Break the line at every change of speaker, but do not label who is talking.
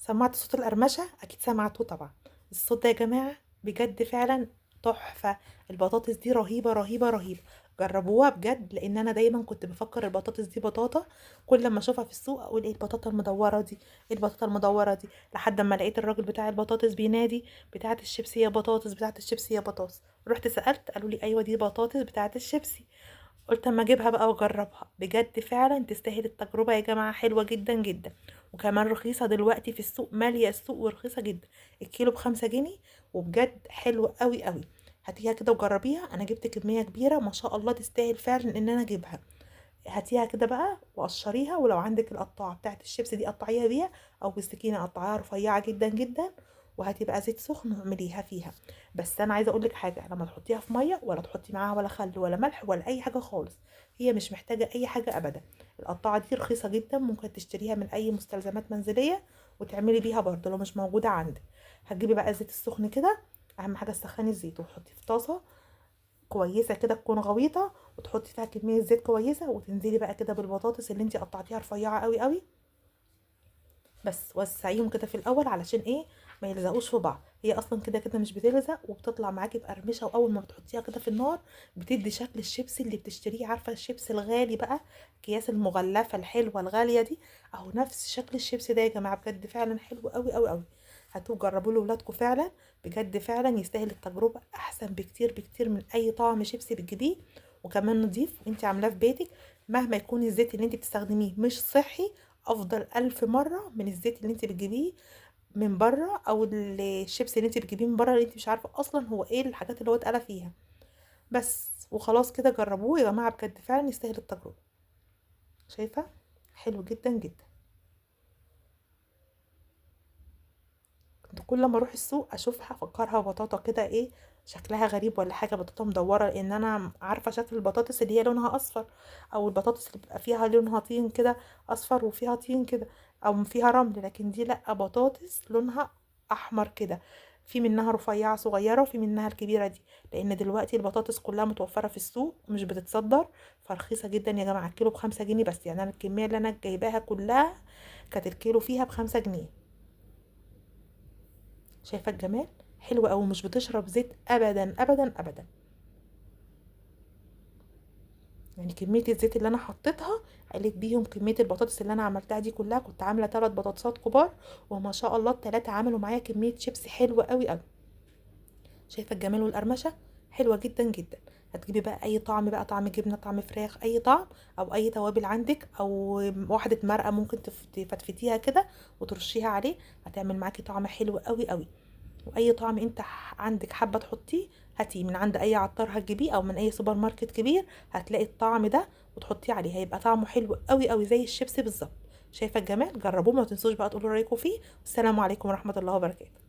سمعت صوت القرمشة؟ اكيد سمعتوه طبعا. الصوت ده يا جماعة بجد فعلا تحفة. البطاطس دي رهيبة رهيبة رهيبة. جربوها بجد، لان انا دايما كنت بفكر البطاطس دي بطاطا. كل ما اشوفها في السوق اقول ايه البطاطا المدورة دي، ايه البطاطا المدورة دي، لحد ما لقيت الراجل بتاع البطاطس بينادي بتاعة الشيبسي يا بطاطس، بتاعة الشيبسي يا بطاطس. رحت سألت قالوا لي ايوه دي بطاطس بتاعة الشيبسي. قلت اما اجيبها بقى واجربها، بجد فعلا تستاهل التجربة يا جماعة، حلوة جدا جدا. وكمان رخيصة دلوقتي في السوق، مالية السوق ورخيصة جدا. الكيلو ب5 جنيه، وبجد حلوة قوي قوي. هاتيها كده وجربيها، انا جبت كمية كبيرة ما شاء الله، تستاهل فعلا ان انا اجيبها. هاتيها كده بقى وقشريها، ولو عندك القطاعة بتاعت الشيبس دي قطعيها بيها، او بالسكينة قطعيها رفيعة جدا جدا. وهاتي بقى زيت سخن واعمليها فيها. بس انا عايزه اقول لك حاجه، لما تحطيها في ميه ولا تحطي معاها ولا خل ولا ملح ولا اي حاجه خالص. هي مش محتاجه اي حاجه ابدا. القطاعه دي رخيصه جدا، ممكن تشتريها من اي مستلزمات منزليه وتعملي بيها برضه لو مش موجوده عندك. هتجيبي بقى الزيت السخن كده. اهم حاجه تسخني الزيت وتحطيه في طاسه كويسه كده تكون غويطه، وتحطي فيها كميه زيت كويسه، وتنزلي بقى كده بالبطاطس اللي انتي قطعتيها رفيعه قوي قوي. بس وسعيهم كده في الاول علشان ايه؟ ما يلزقوش في بعض. هي اصلا كده كده مش بتلزق، وبتطلع معاكي بقرمشه، واول ما بتحطيها كده في النار بتدي شكل الشيبسي اللي بتشتريه. عارفه الشيبسي الغالي بقى، اكياس المغلفه الحلوه الغاليه دي، اهو نفس شكل الشيبسي ده يا جماعه، بجد فعلا حلو قوي قوي قوي. هاتوه جربوه لاولادكم فعلا، بجد فعلا يستاهل التجربه، احسن بكتير بكتير من اي طعم شيبسي بتجيبيه. وكمان نضيف وانت عاملاه في بيتك. مهما يكون الزيت اللي انت بتستخدميه مش صحي، افضل 1000 مرة من الزيت اللي انت بتجيبيه من بره، او الشيبس اللي انت بتجيبيه من بره، اللي انت مش عارفه اصلا هو ايه الحاجات اللي هو اتقلى فيها. بس وخلاص كده، جربوه يا جماعه، بجد فعلا يستاهل التجربه. شايفه؟ حلو جدا جدا. كنت كل ما اروح السوق اشوفها افكرها بطاطا كده، ايه شكلها غريب ولا حاجه، بطاطا مدوره، لان انا عارفه شكل البطاطس اللي هي لونها اصفر، او البطاطس اللي بيبقى فيها لونها طين كده، اصفر وفيها طين كده، او فيها رمل. لكن دي لا، بطاطس لونها احمر كده. في منها رفيعه صغيره وفي منها الكبيره دي، لان دلوقتي البطاطس كلها متوفره في السوق مش بتتصدر. فرخيصه جدا يا جماعه، الكيلو ب5 جنيه بس. يعني انا الكميه اللي انا جايباها كلها كانت الكيلو فيها ب5 جنيه. شايفه الجمال؟ حلوه قوي، مش بتشرب زيت ابدا ابدا ابدا. يعني كميه الزيت اللي انا حطيتها قلت بيهم كميه البطاطس اللي انا عملتها دي كلها. كنت عامله 3 بطاطسات كبار، وما شاء الله ال3 عملوا معايا كميه شيبسي حلوه قوي قوي. شايفه الجمال والقرمشه؟ حلوه جدا جدا. هتجيبي بقى اي طعم بقى، طعم جبنه، طعم فراخ، اي طعم، او اي توابل عندك، او واحده مرقه ممكن تفتفتيها كده وترشيها عليه. هتعمل معاكي طعم حلو قوي قوي. واي طعم انت عندك حابه تحطيه، هاتيه من عند اي عطار هتجيبيه، او من اي سوبر ماركت كبير هتلاقي الطعم ده وتحطيه عليه، هيبقى طعمه حلو قوي قوي زي الشيبسي بالظبط. شايفه الجمال؟ جربوه، ما تنسوش بقى تقولوا رايكم فيه. والسلام عليكم ورحمه الله وبركاته.